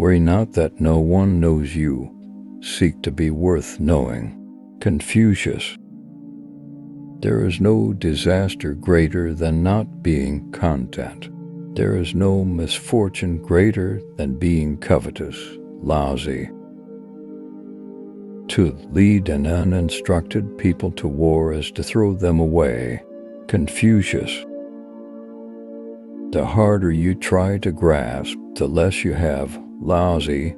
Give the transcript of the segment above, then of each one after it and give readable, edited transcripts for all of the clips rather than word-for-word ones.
Worry not that no one knows you. Seek to be worth knowing. Confucius. There is no disaster greater than not being content. There is no misfortune greater than being covetous. Laozi. To lead an uninstructed people to war is to throw them away. Confucius. The harder you try to grasp, the less you have. Laozi.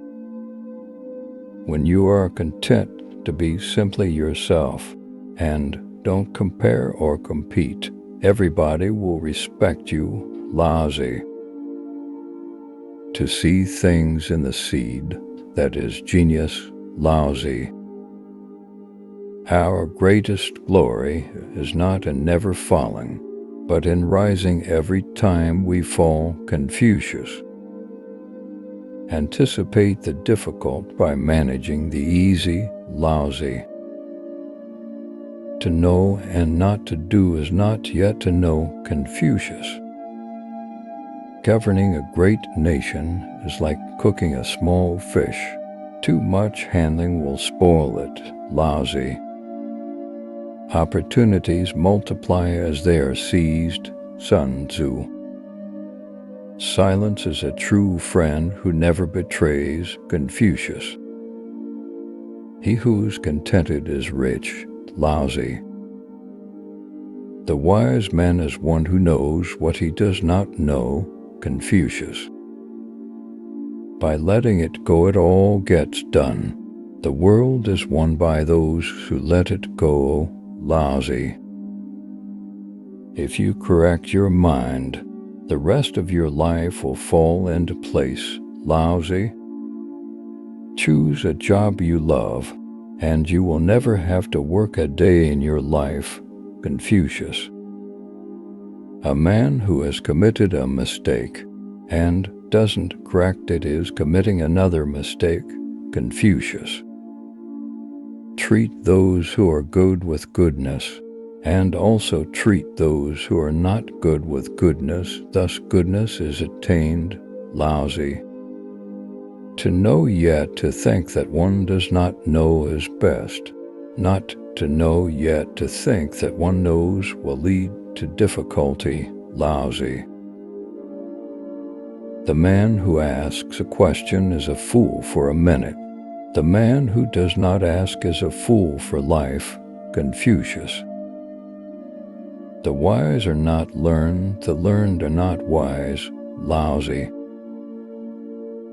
When you are content to be simply yourself and don't compare or compete, everybody will respect you. Laozi. To see things in the seed, that is genius. Laozi. Our greatest glory is not in never falling, but in rising every time we fall. Confucius. Anticipate the difficult by managing the easy. Laozi. To know and not to do is not yet to know. Confucius. Governing a great nation is like cooking a small fish. Too much handling will spoil it. Laozi. Opportunities multiply as they are seized. Sun Tzu. Silence is a true friend who never betrays. Confucius. He who's contented is rich. Laozi. The wise man is one who knows what he does not know. Confucius. By letting it go, it all gets done. The world is won by those who let it go. Laozi. If you correct your mind, the rest of your life will fall into place. Laozi. Choose a job you love, and you will never have to work a day in your life. Confucius. A man who has committed a mistake and doesn't correct it is committing another mistake. Confucius. Treat those who are good with goodness, and also treat those who are not good with goodness, thus goodness is attained. Laozi. To know yet to think that one does not know is best. Not to know yet to think that one knows will lead to difficulty. Laozi. The man who asks a question is a fool for a minute. The man who does not ask is a fool for life. Confucius. The wise are not learned, the learned are not wise. Laozi.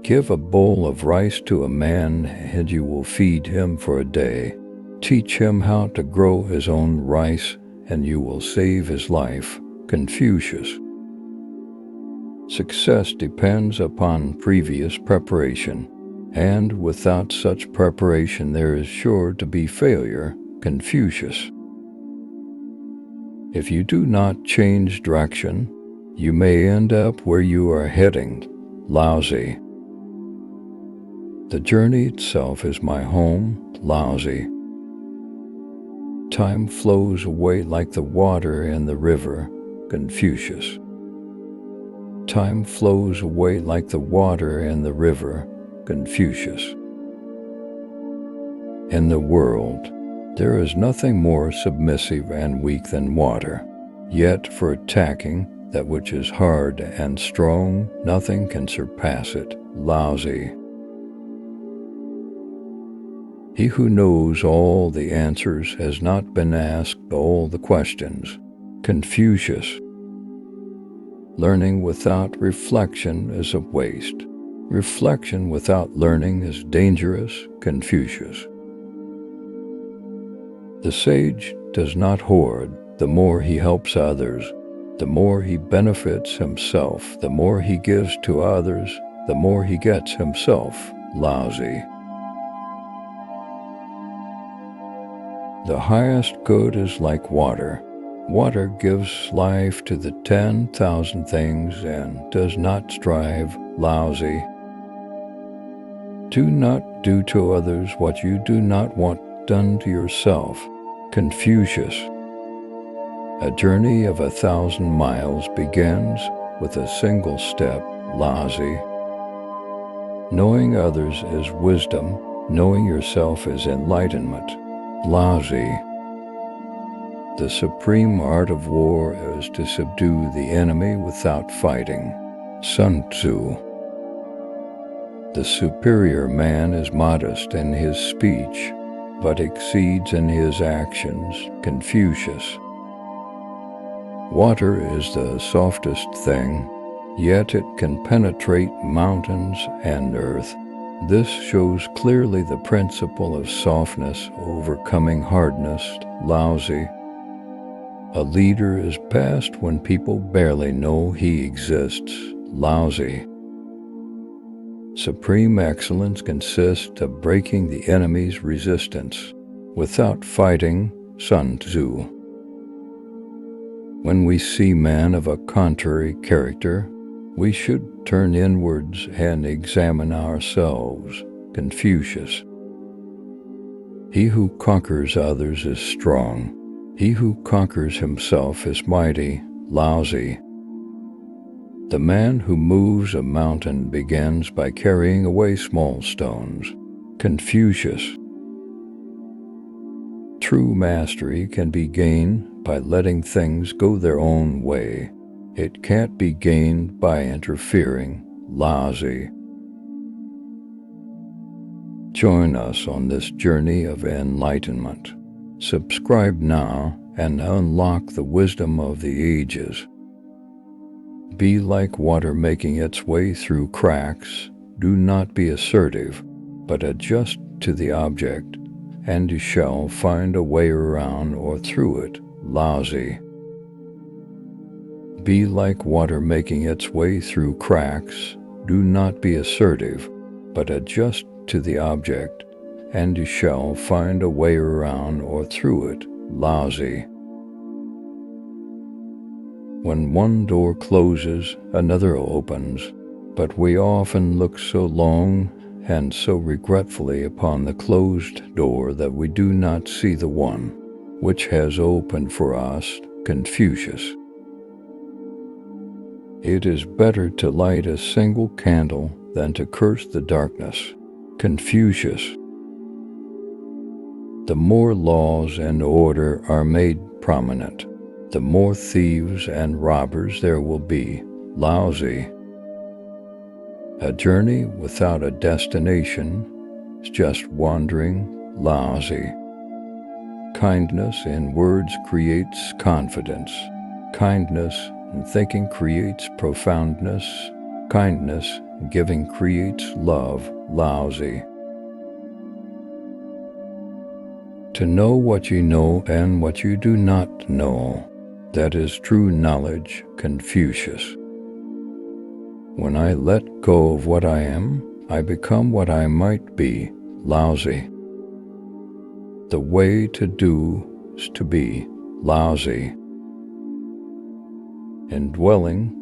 Give a bowl of rice to a man and you will feed him for a day. Teach him how to grow his own rice and you will save his life. Confucius. Success depends upon previous preparation, and without such preparation there is sure to be failure. Confucius. If you do not change direction, you may end up where you are heading. Laozi. The journey itself is my home. Laozi. Time flows away like the water in the river. Confucius. Time flows away like the water in the river. Confucius. In the world, there is nothing more submissive and weak than water. Yet for attacking that which is hard and strong, nothing can surpass it. Laozi. He who knows all the answers has not been asked all the questions. Confucius. Learning without reflection is a waste. Reflection without learning is dangerous. Confucius. The sage does not hoard. The more he helps others, the more he benefits himself. The more he gives to others, the more he gets himself. Laozi. The highest good is like water. Water gives life to the 10,000 things and does not strive. Laozi. Do not do to others what you do not want done to yourself. Confucius. A journey of 1,000 miles begins with a single step. Laozi. Knowing others is wisdom, knowing yourself is enlightenment. Laozi. The supreme art of war is to subdue the enemy without fighting. Sun Tzu. The superior man is modest in his speech, but exceeds in his actions. Confucius. Water is the softest thing, yet it can penetrate mountains and earth. This shows clearly the principle of softness overcoming hardness. Laozi. A leader is best when people barely know he exists. Laozi. Supreme excellence consists of breaking the enemy's resistance without fighting. Sun Tzu. When we see men of a contrary character, we should turn inwards and examine ourselves. Confucius. He who conquers others is strong. He who conquers himself is mighty. Laozi. The man who moves a mountain begins by carrying away small stones. Confucius. True mastery can be gained by letting things go their own way. It can't be gained by interfering. Laozi. Join us on this journey of enlightenment. Subscribe now and unlock the wisdom of the ages. Be like water making its way through cracks. Do not be assertive, but adjust to the object, and you shall find a way around or through it. Laozi. Be like water making its way through cracks. Do not be assertive, but adjust to the object, and you shall find a way around or through it. Laozi. When one door closes, another opens, but we often look so long and so regretfully upon the closed door that we do not see the one which has opened for us. Confucius. It is better to light a single candle than to curse the darkness. Confucius. The more laws and order are made prominent, the more thieves and robbers there will be. Laozi. A journey without a destination is just wandering. Laozi. Kindness in words creates confidence. Kindness in thinking creates profoundness. Kindness in giving creates love. Laozi. To know what you know and what you do not know, that is true knowledge. Confucius. When I let go of what I am, I become what I might be. Laozi. The way to do is to be. Laozi. In dwelling,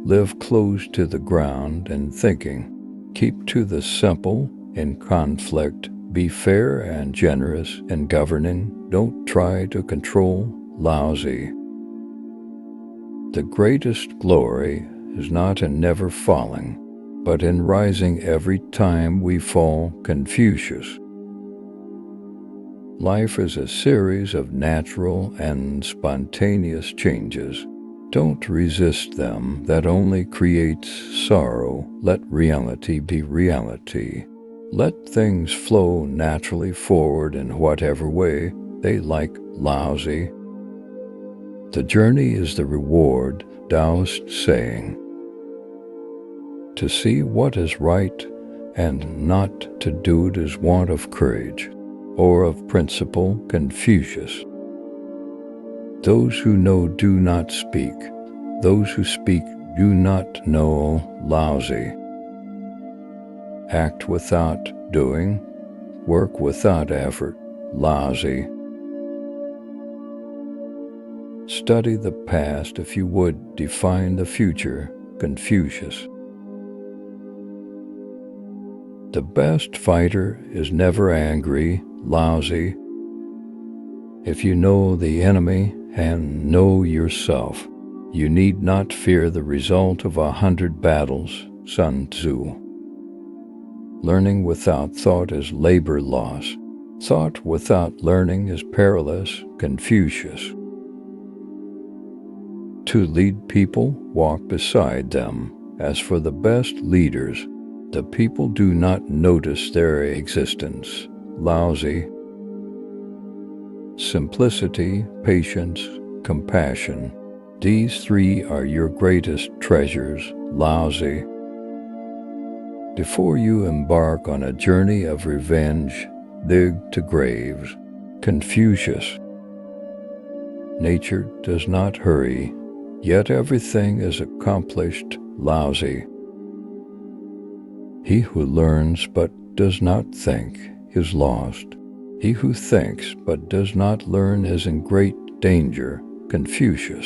live close to the ground. In thinking, keep to the simple. In conflict, be fair and generous. In governing, don't try to control. Laozi. The greatest glory is not in never falling, but in rising every time we fall. Confucius. Life is a series of natural and spontaneous changes. Don't resist them. That only creates sorrow. Let reality be reality. Let things flow naturally forward in whatever way they like. Laozi. The journey is the reward. Taoist saying. To see what is right and not to do it is want of courage or of principle. Confucius. Those who know do not speak. Those who speak do not know. Laozi. Act without doing. Work without effort. Laozi. Study the past if you would define the future. Confucius. The best fighter is never angry. Laozi. If you know the enemy and know yourself, you need not fear the result of 100 battles. Sun Tzu. Learning without thought is labor loss. Thought without learning is perilous. Confucius. To lead people, walk beside them. As for the best leaders, the people do not notice their existence. Laozi. Simplicity, patience, compassion. These three are your greatest treasures. Laozi. Before you embark on a journey of revenge, dig to graves. Confucius. Nature does not hurry, yet everything is accomplished. Laozi. He who learns but does not think is lost. He who thinks but does not learn is in great danger. Confucius.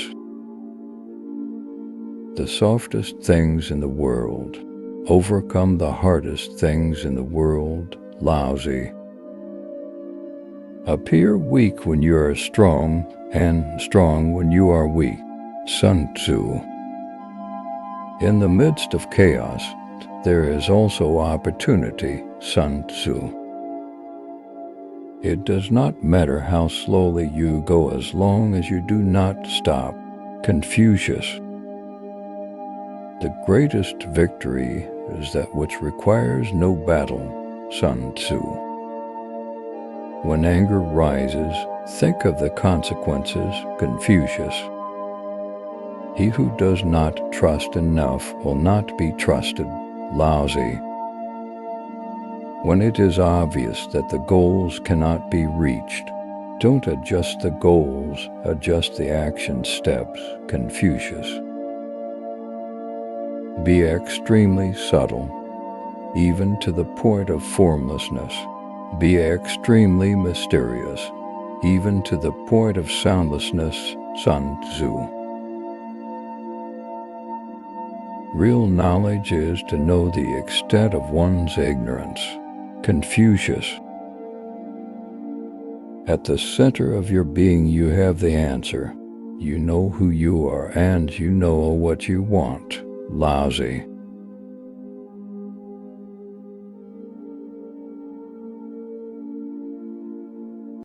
The softest things in the world overcome the hardest things in the world. Laozi. Appear weak when you are strong, and strong when you are weak. Sun Tzu. In the midst of chaos, there is also opportunity. Sun Tzu. It does not matter how slowly you go as long as you do not stop. Confucius. The greatest victory is that which requires no battle. Sun Tzu. When anger rises, think of the consequences. Confucius. He who does not trust enough will not be trusted. Laozi. When it is obvious that the goals cannot be reached, don't adjust the goals, adjust the action steps. Confucius. Be extremely subtle, even to the point of formlessness. Be extremely mysterious, even to the point of soundlessness. Sun Tzu. Real knowledge is to know the extent of one's ignorance. Confucius. At the center of your being you have the answer. You know who you are and you know what you want. Laozi.